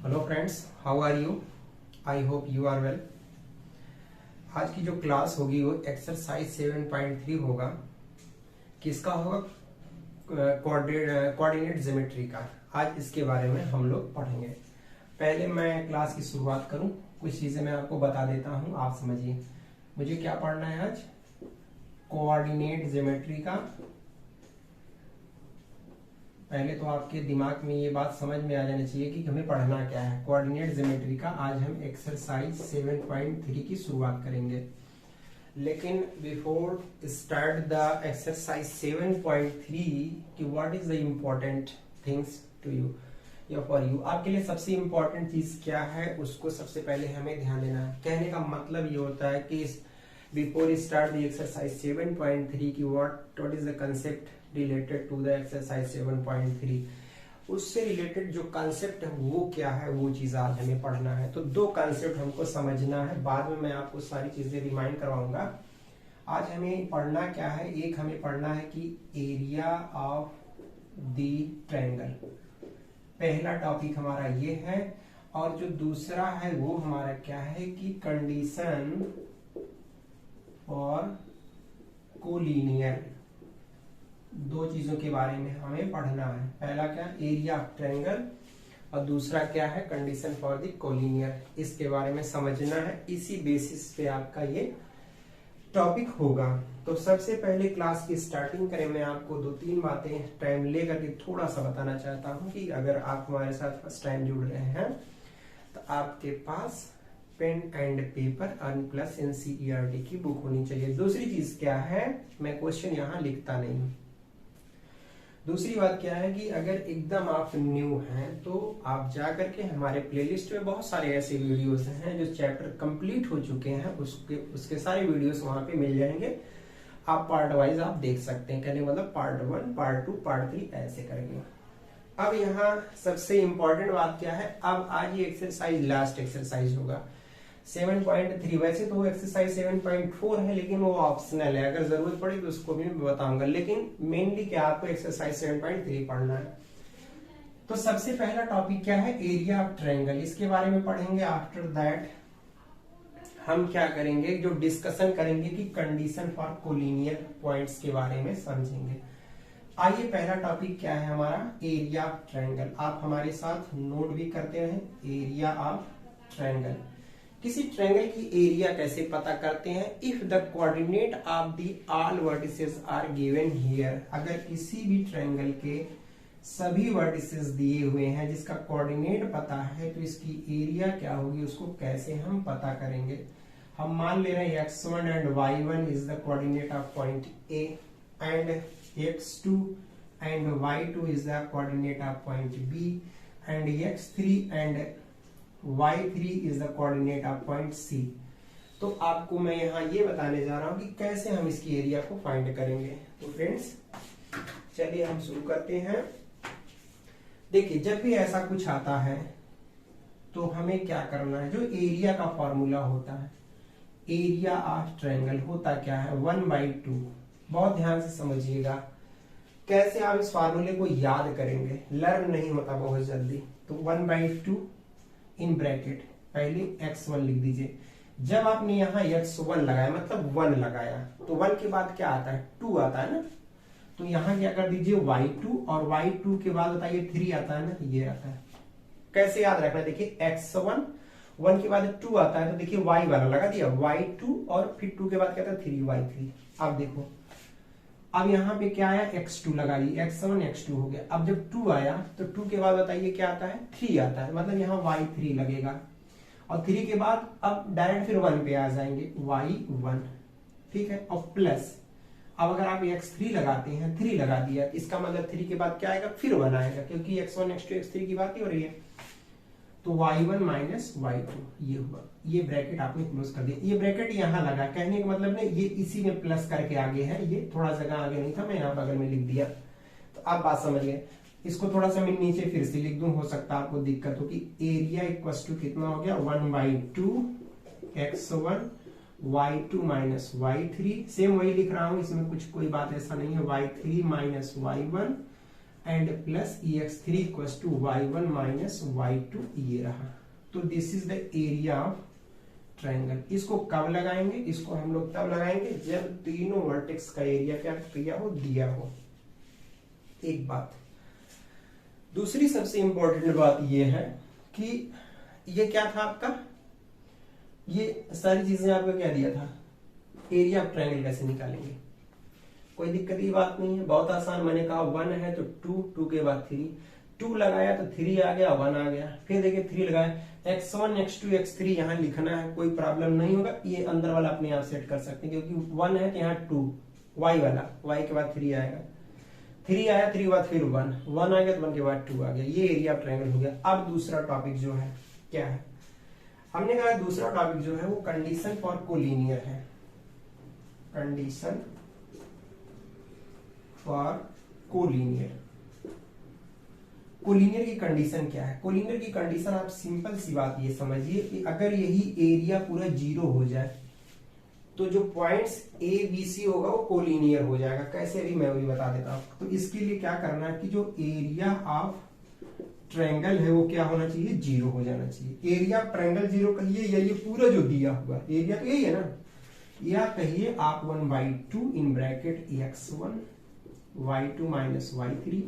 Hello friends, how are you? I hope you are well. आज की जो class होगी वो एक्सरसाइज 7.3 होगा। किसका होगा? कोऑर्डिनेट ज्योमेट्री का। आज इसके बारे में हम लोग पढ़ेंगे। पहले मैं क्लास की शुरुआत करूं, कुछ चीजें मैं आपको बता देता हूं, आप समझिए। मुझे क्या पढ़ना है आज? कोऑर्डिनेट ज्योमेट्री का। पहले तो आपके दिमाग में ये बात समझ में आ जानी चाहिए कि हमें पढ़ना क्या है। कोऑर्डिनेट ज्योमेट्री का आज हम एक्सरसाइज 7.3 की शुरुआत करेंगे। लेकिन बिफोर स्टार्ट द एक्सरसाइज 7.3 कि what is the important things to you या फॉर यू, आपके लिए सबसे इम्पोर्टेंट चीज क्या है उसको सबसे पहले हमें ध्यान देना है। कहने का मतलब ये होता है कि बिफोर स्टार्ट द एक्सरसाइज 7.3 की what is the concept related to the exercise 7.3, उससे रिलेटेड जो कंसेप्ट है वो क्या है, वो चीज आज हमें पढ़ना है। तो दो कंसेप्ट हमको समझना है, बाद में मैं आपको सारी चीजें रिमाइंड करवाऊंगा। आज हमें पढ़ना क्या है? एक हमें पढ़ना है कि एरिया ऑफ द ट्रायंगल, पहला टॉपिक हमारा ये है। और जो दूसरा है वो हमारा क्या है कि कंडीशन फॉर कोलिनियर। दो चीजों के बारे में हमें पढ़ना है। पहला क्या? एरिया ऑफ ट्रायंगल, और दूसरा क्या है? Condition for the collinear. इसके बारे में समझना है, इसी बेसिस पे आपका ये टॉपिक होगा। तो सबसे पहले क्लास की स्टार्टिंग करें, मैं आपको दो तीन बातें टाइम लेकर के थोड़ा सा बताना चाहता हूं कि अगर आप हमारे साथ फर्स्ट टाइम जुड़ रहे हैं तो आपके पास पेन एंड पेपर और प्लस एनसीईआरटी की बुक होनी चाहिए। दूसरी चीज क्या है, मैं क्वेश्चन यहाँ लिखता नहीं हूं। दूसरी बात क्या है कि अगर एकदम आप न्यू हैं तो आप जाकर के हमारे प्लेलिस्ट में बहुत सारे ऐसे वीडियोस हैं जो चैप्टर कंप्लीट हो चुके हैं, उसके सारे वीडियोस वहां पे मिल जाएंगे। आप पार्ट वाइज आप देख सकते हैं, कहने मतलब पार्ट 1, पार्ट 2, पार्ट 3 ऐसे करेंगे। अब यहाँ सबसे इंपॉर्टेंट बात क्या है, अब आज ये एक्सरसाइज लास्ट एक्सरसाइज होगा 7.3। वैसे तो वो एक्सरसाइज 7.4 है, लेकिन वो ऑप्शनल है, अगर जरूरत पड़े तो उसको भी मैं बताऊंगा। लेकिन मेनली क्या आपको एक्सरसाइज 7.3 पढ़ना है। तो सबसे पहला टॉपिक क्या है? Area of triangle. इसके बारे में पढ़ेंगे। आफ्टर दैट हम क्या करेंगे, जो डिस्कशन करेंगे कि कंडीशन फॉर कोलिनियर पॉइंट्स के बारे में समझेंगे। आइए, पहला टॉपिक क्या है हमारा? Area of triangle. आप हमारे साथ नोट भी करते रहे। एरिया ऑफ ट्रायंगल, किसी ट्रायंगल की एरिया कैसे पता करते हैं? If the coordinate of the all vertices are given here, अगर किसी भी ट्रायंगल के सभी वर्टिसेस दिए हुए हैं जिसका कोऑर्डिनेट पता है, तो इसकी एरिया क्या होगी, उसको कैसे हम पता करेंगे? हम मान ले रहे हैं x1 and y1 is the coordinate of point A and x2 and y2 is the coordinate of point B and x3 and y3 is the coordinate of point C। तो आपको मैं यहाँ ये बताने जा रहा हूं कि कैसे हम इसकी एरिया को फाइंड करेंगे। तो फ्रेंड्स चलिए हम शुरू करते हैं। देखिए, जब भी ऐसा कुछ आता है तो हमें क्या करना है? जो एरिया का फॉर्मूला होता है, एरिया ऑफ ट्रायंगल होता क्या है? 1/2। बहुत ध्यान से समझिएगा, कैसे आप इस फॉर्मूले को याद करेंगे, लर्न नहीं होता बहुत जल्दी। तो 1/2 इन ब्रैकेट, पहले x1 लिख दीजिए। जब आपने यहाँ x1 लगाया मतलब 1 लगाया, तो 1 के बाद क्या आता है? 2 आता है ना। तो यहाँ क्या कर दीजिए y2, और y2 के बाद बताइए 3 आता है ना, ये आता है। कैसे याद रखना है? देखिए x1, 1 के बाद 2 आता है, तो देखिए y वाला लगा दिया y2, और फिर 2 के बाद क्या था? 3y3। अब देखो, अब यहाँ पे क्या आया? x2 लगा दी, x1 x2 हो गया। अब जब 2 आया तो 2 के बाद बताइए क्या आता है? 3 आता है, मतलब यहाँ y3 लगेगा। और 3 के बाद अब डायरेक्ट फिर 1 पे आ जाएंगे, y1, ठीक है। और प्लस, अब अगर आप x3 लगाते हैं, 3 लगा दिया, इसका मतलब 3 के बाद क्या आएगा? फिर 1 आएगा, क्योंकि x1 x2 x3 की बात ही हो रही है। तो y1 माइनस y2 ये हुआ। ये ब्रैकेट आपने क्लोज कर दिया। ये ब्रैकेट यहाँ लगा, कहने का मतलब नहीं, ये इसी में प्लस करके आगे है, ये थोड़ा जगह आगे नहीं था, मैं यहाँ बगल में लिख दिया। तो आप बात समझ गए। इसको थोड़ा सा मैं नीचे फिर से लिख दूं, हो सकता है आपको दिक्कत हो कि एरिया इक्वल टू कितना हो गया? 1/2 x1 y2 minus y3। Same वही लिख रहा हूं, इसमें कुछ कोई बात ऐसा नहीं है। y3 minus y1 and plus EX3 equals to Y1 minus Y2 ये रहा। तो this is the area of triangle. इसको कब लगाएंगे? इसको हम लोग तब लगाएंगे जब तीनों वर्टेक्स का एरिया क्या किया हो, दिया हो। एक बात। दूसरी सबसे इंपॉर्टेंट बात ये है कि ये क्या था आपका, ये सारी चीजें आपको क्या दिया था, एरिया ऑफ ट्रायंगल कैसे निकालेंगे। कोई दिक्कत की बात नहीं है, बहुत आसान। मैंने कहा 1 है तो 2, 2 के बाद 3, 2 लगाया तो 3 आ गया, 1 आ गया। फिर देखिए 3 लगाया, x1 x2 x3 यहाँ लिखना है, कोई प्रॉब्लम नहीं होगा। ये अंदर वाला अपने आप सेट कर सकते हैं, क्योंकि 1 है तो यहाँ 2, y वाला, y के बाद 3 आएगा, 3 आया, 3 के बाद फिर 1 आ गया, तो 1 के बाद 2 आ गया। ये एरिया ऑफ ट्रायंगल हो गया। अब दूसरा टॉपिक जो है क्या है, हमने कहा दूसरा टॉपिक जो है वो कंडीशन फॉर कोलिनियर है। Condition for collinear. कोलिनियर की कंडीशन क्या है? कोलिनियर की कंडीशन आप सिंपल सी बात ये समझिए कि अगर यही एरिया पूरा 0 हो जाए तो जो पॉइंट्स ए बी सी होगा वो कोलिनियर हो जाएगा। कैसे, भी मैं भी बता देता हूं। तो इसके लिए क्या करना है कि जो एरिया ऑफ ट्रायंगल है वो क्या होना चाहिए, 0 हो जाना चाहिए। एरिया ऑफ ट्रायंगल 0 कहिए, या ये पूरा जो दिया हुआ एरिया तो यही है ना, या कहिए आप 1/2 in bracket x1 y2 minus y3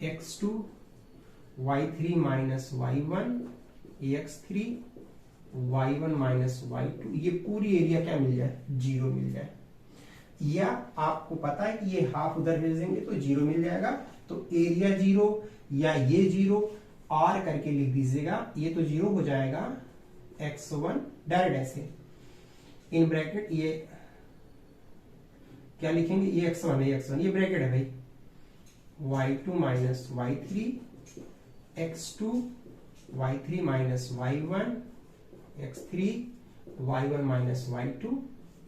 x2 y3 minus y1 x3 y1 minus y2, ये पूरी एरिया क्या मिल जाए, 0 मिल जाए। या आपको पता है कि ये हाफ उधर भेज देंगे तो 0 मिल जाएगा, तो एरिया 0 या ये 0 और करके लिख दीजिएगा, ये तो 0 हो जाएगा। x1 डायरेक्ट ऐसे इन ब्रैकेट, ये क्या लिखेंगे, ये x1 है, x1 ये ब्रैकेट है भाई, y2 minus y3 x2 y3 minus y1 x3 y1 minus y2,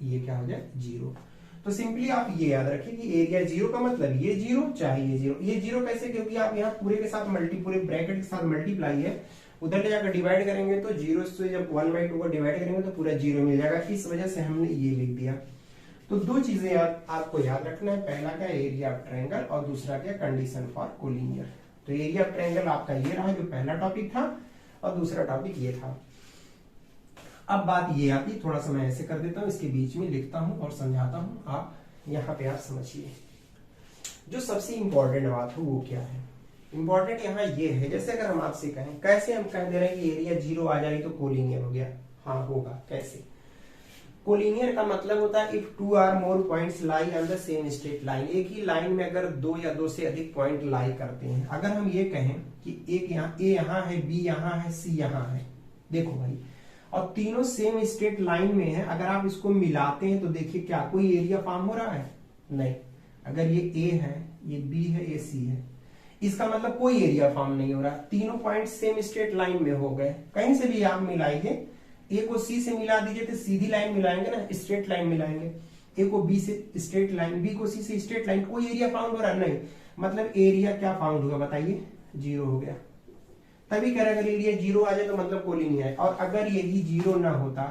ये क्या हो जाए, 0। तो सिंपली आप ये याद रखिए कि एरिया 0 का मतलब ये 0 चाहे ये 0। ये 0 कैसे, क्योंकि आप यहाँ पूरे के साथ पूरे ब्रैकेट के साथ मल्टीप्लाई है, उधर ले जाकर डिवाइड करेंगे तो 0 से जब 1/2 को डिवाइड करेंगे तो पूरा 0 मिल जाएगा। इस वजह से हमने ये लिख दिया। तो दो चीजें आपको याद रखना है, पहला क्या, एरिया ऑफ ट्रायंगल, और दूसरा क्या, कंडीशन फॉर कोलिनियर। तो एरिया ऑफ ट्रायंगल आपका ये रहा जो पहला टॉपिक था, और दूसरा टॉपिक ये था। अब बात ये आती, थोड़ा सा मैं ऐसे कर देता हूं, इसके बीच में लिखता हूं और समझाता हूं, आप यहाँ पे आप समझिए। जो सबसे इंपॉर्टेंट बात है वो क्या है, इंपॉर्टेंट यहाँ ये है, जैसे अगर हम आपसे कहें, कैसे हम कह दे रहे हैं कि एरिया 0 आ जाए तो कोलिनियर हो गया। हाँ होगा, कैसे? कोलिनियर का मतलब होता है if 2 or more points lie on the same straight line. एक ही लाइन में अगर 2 या 2 से अधिक पॉइंट लाई करते हैं। अगर हम ये कहें कि एक यहाँ ए यहाँ है, बी यहाँ है, सी यहाँ है, देखो भाई, और तीनों सेम स्ट्रेट लाइन में है, अगर आप इसको मिलाते हैं तो देखिए क्या कोई एरिया फॉर्म हो रहा है? नहीं। अगर ये ए है, ये बी है, ये सी है, इसका मतलब कोई एरिया फॉर्म नहीं हो रहा। तीनों पॉइंट सेम स्ट्रेट लाइन में हो गए। कहीं से भी आप मिलाइए, ए को सी से मिला दीजिए तो सीधी लाइन मिलाएंगे ना, स्ट्रेट लाइन मिलाएंगे। ए को बी से स्ट्रेट लाइन, बी को सी से स्ट्रेट लाइन, कोई एरिया फाउंड हो रहा नहीं, मतलब एरिया क्या फाउंड होगा बताइए, 0 हो गया। तभी कह रहे अगर एरिया 0 आ जाए तो मतलब कोलिनियर है। और अगर यही 0 ना होता,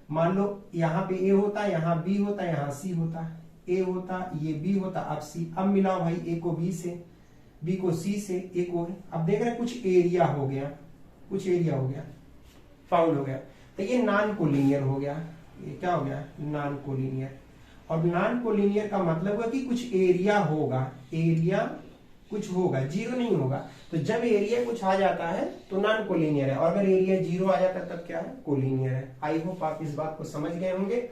मान लो यहाँ पे ए होता, यहाँ बी होता, यहाँ सी होता, ए होता, ये बी होता, अब सी। अब मिलाओ भाई, ए को बी से, बी को सी से, ए को, अब देख रहे कुछ एरिया हो गया, कुछ एरिया हो गया, फाउंड हो गया, तो ये नॉन कोलिनियर हो गया। ये क्या हो गया, नॉन कोलिनियर। और नॉन कोलिनियर का मतलब है कि कुछ एरिया होगा, एरिया कुछ होगा, 0 नहीं होगा। तो जब एरिया कुछ आ जाता है तो नॉन कोलिनियर है, और अगर एरिया 0 आ जाता है तब क्या है, कोलिनियर है। आई होप आप इस बात को समझ गए होंगे।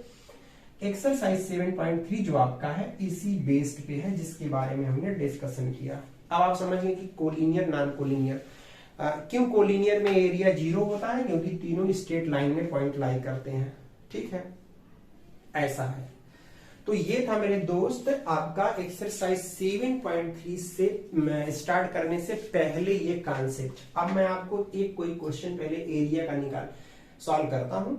एक्सरसाइज 7.3 जो आपका है इसी बेस्ड पे है, जिसके बारे में हमने डिस्कशन किया। अब आप समझ गए कि कोलिनियर नॉन कोलिनियर। क्यों कोलिनियर में एरिया 0 होता है, क्योंकि तीनों स्ट्रेट लाइन में पॉइंट लाई करते हैं। ठीक है, ऐसा है। तो ये था मेरे दोस्त आपका एक्सरसाइज 7.3 से स्टार्ट करने से पहले ये कॉन्सेप्ट। अब मैं आपको एक कोई क्वेश्चन पहले एरिया का सॉल्व करता हूं,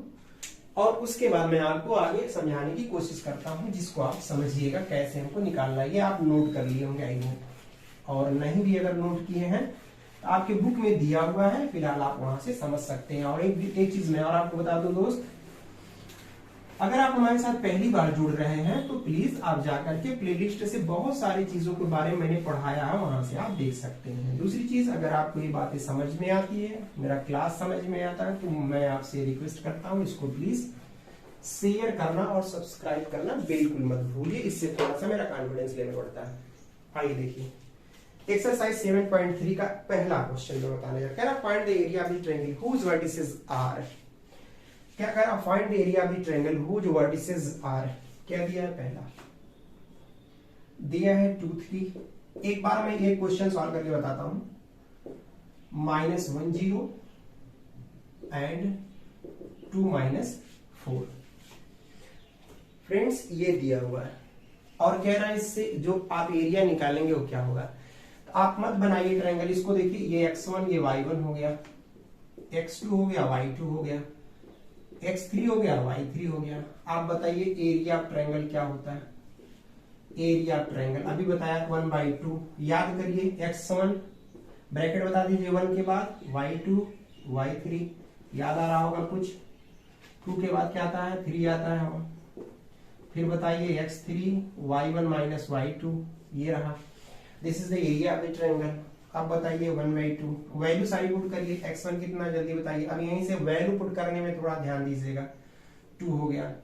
और उसके बाद मैं आपको आगे समझाने की कोशिश करता हूं, जिसको आप समझिएगा कैसे हमको निकालना है। ये आप नोट कर लिए होंगे आई होप, और नहीं भी अगर नोट किए हैं तो आपके बुक में दिया हुआ है, फिलहाल आप वहां से समझ सकते हैं। और एक चीज मैं और आपको बता दूं दोस्त, अगर आप हमारे साथ पहली बार जुड़ रहे हैं तो प्लीज आप जाकर के प्लेलिस्ट से बहुत सारी चीजों के बारे में मैंने पढ़ाया है, वहां से आप देख सकते हैं। दूसरी चीज, अगर आपको ये बातें समझ में आती है, मेरा क्लास समझ में आता है, तो मैं आपसे रिक्वेस्ट करता हूँ इसको प्लीज शेयर करना और सब्सक्राइब करना बिल्कुल मत भूलिए, इससे थोड़ा सा मेरा कॉन्फिडेंस लेवल बढ़ता है। आइए देखिए एक्सरसाइज 7.3 का पहला क्वेश्चन जो बताने जा रहा है, find the area of the triangle whose vertices are. क्या कह रहा, find the area of the triangle whose vertices are. क्या दिया है, पहला दिया है 2 3। एक बार मैं एक क्वेश्चन सॉल्व करके बताता हूं। -1 0 एंड 2 -4। फ्रेंड्स ये दिया हुआ है और कह रहा है इससे जो आप एरिया निकालेंगे वो क्या होगा। तो आप मत बनाइए ट्रायंगल, इसको देखिए, ये x1 ये y1 हो गया, x2 हो गया, y2 हो गया, x3 हो गया, y3 हो गया। आप बताइए एरिया ऑफ ट्रायंगल क्या होता है। एरिया ऑफ ट्रायंगल अभी बताया 1/2। याद करिए x1 ब्रैकेट बता दीजिए 1 के बाद, y2 y3 याद आ रहा होगा कुछ। 2 के बाद क्या आता है, 3 आता है। फिर बताइए x3 y1 - y2 ये रहा। This is the area of the triangle. अब बताइए 1/2। वैल्यू सारी पुट करिए। x1 कितना जल्दी बताइए। अब यहीं से वैल्यू पुट करने में थोड़ा ध्यान दीजिएगा। 2 हो गया।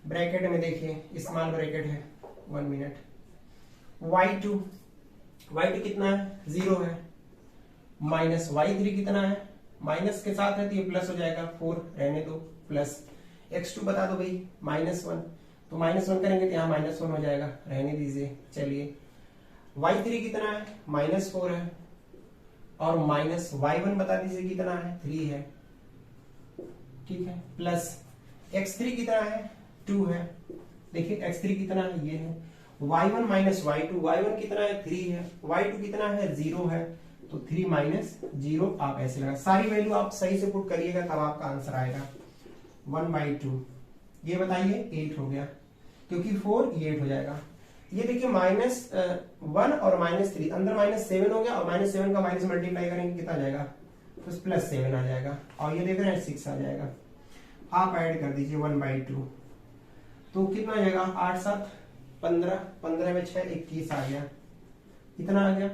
ब्रैकेट में देखिए स्मॉल ब्रैकेट है, 1 मिनट। y2 कितना है, 0 है। -y3 कितना है, माइनस के साथ है तो ये प्लस हो जाएगा, 4 रहने दो, प्लस। x2 बता दो भाई, -1, तो -1 करेंगे तो यहाँ -1 हो जाएगा, रहने दीजिए। चलिए y3 कितना है, -4 है। और -y1 बता दीजिए कितना है, 3 है, ठीक है। प्लस x3 कितना है, 2 है। देखिए x3 कितना है, ये है। y1 - y2, y1 कितना है, 3 है। y2 कितना है, 0 है। तो 3 - 0 आप ऐसे लगा, सारी वैल्यू आप सही से पुट करिएगा तब आपका आंसर आएगा। 1/2 ये बताइए 8 हो गया, क्योंकि 4 ये 8 हो जाएगा। ये देखिए -1 और -3 अंदर -7 हो गया, और -7 का माइनस मल्टीप्लाई करेंगे कितना आ जाएगा, तो +7 आ जाएगा। और ये देख रहे हैं 6 आ जाएगा। आप ऐड कर दीजिए 1/2, तो कितना आ जाएगा, 8 7 15, 15 में 6 21 आ गया। कितना आ गया,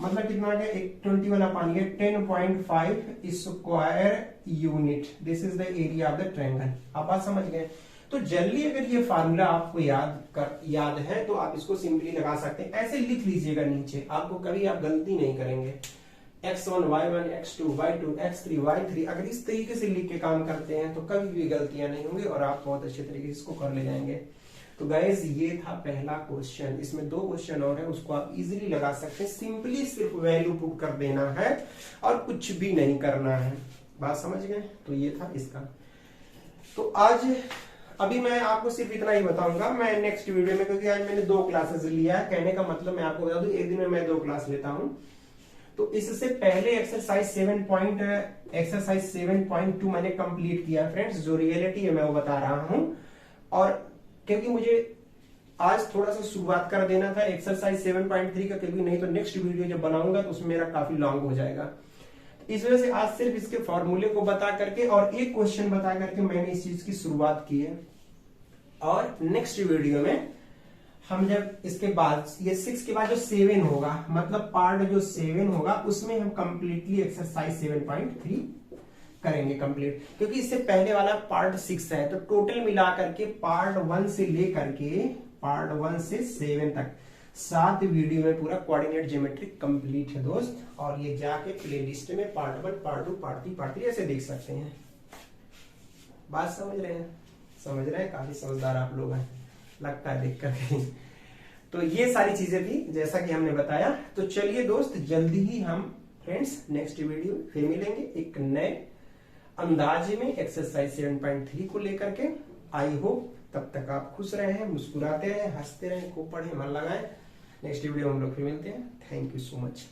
मतलब कितना आ गया, 21/8 10.5 square unit. This is the area of the triangle. आप बात समझ गए। तो जल्दी अगर ये फार्मूला आपको याद है तो आप इसको सिंपली लगा सकते हैं। ऐसे लिख लीजिएगा नीचे, आपको कभी आप गलती नहीं करेंगे। x1 y1 x2 y2 x3 y3 अगर इस तरीके से लिख के काम करते हैं तो कभी भी गलतियां नहीं होंगी और आप बहुत अच्छे तरीके से इसको कर ले जाएंगे। तो गाइज ये था पहला क्वेश्चन। इसमें 2 क्वेश्चन और है, उसको आप इजीली लगा सकते हैं। सिंपली सिर्फ वैल्यू पुट कर देना है और कुछ भी नहीं करना है। बात समझ गए। तो ये था इसका। तो आज अभी मैं आपको सिर्फ इतना ही बताऊंगा। मैं नेक्स्ट वीडियो में, क्योंकि आज मैंने 2 क्लासेस लिया है, कहने का मतलब मैं आपको बता दूं एक दिन में मैं 2 क्लास लेता हूं। तो इससे पहले एक्सरसाइज 7.2 मैंने कंप्लीट किया फ्रेंड्स। जो रियलिटी है मैं वो बता रहा हूं, और क्योंकि मुझे आज थोड़ा सा शुरुआत कर देना था एक्सरसाइज 7.3 का, क्योंकि नहीं तो नेक्स्ट वीडियो जब बनाऊंगा तो उसमें मेरा काफी लॉन्ग हो जाएगा। इस वजह से आज सिर्फ इसके फॉर्मूले को बता करके और एक क्वेश्चन बता करके मैंने इस चीज की शुरुआत की है। और नेक्स्ट वीडियो में हम जब इसके बाद ये 6 के बाद जो 7 होगा, मतलब पार्ट जो 7 होगा, उसमें हम कंप्लीटली एक्सरसाइज 7.3 करेंगे कंप्लीट। क्योंकि इससे पहले वाला पार्ट 6 है, तो टोटल मिला करके पार्ट 1 से लेकर के पार्ट 1 से 7 तक 7 वीडियो में पूरा कोऑर्डिनेट ज्योमेट्री कंप्लीट है दोस्त। और ये जाके प्लेलिस्ट में पार्ट 1 पार्ट 2 पार्ट 3 पार्ट 3 ऐसे देख सकते हैं। बात समझ रहे हैं, समझ रहे हैं, काफी समझदार आप लोग हैं लगता है देख करके। तो ये सारी चीजें थी जैसा कि हमने बताया। तो चलिए दोस्त, जल्दी ही हम फ्रेंड्स नेक्स्ट वीडियो फिर मिलेंगे एक नए अंदाज में एक्सरसाइज 7.3 को लेकर के। आई होप तब तक आप खुश रहे, मुस्कुराते रहे, हंसते रहे, खूब पढ़े, मन लगाएं। नेक्स्ट वीडियो हम लोग फिर मिलते हैं। Thank you so much.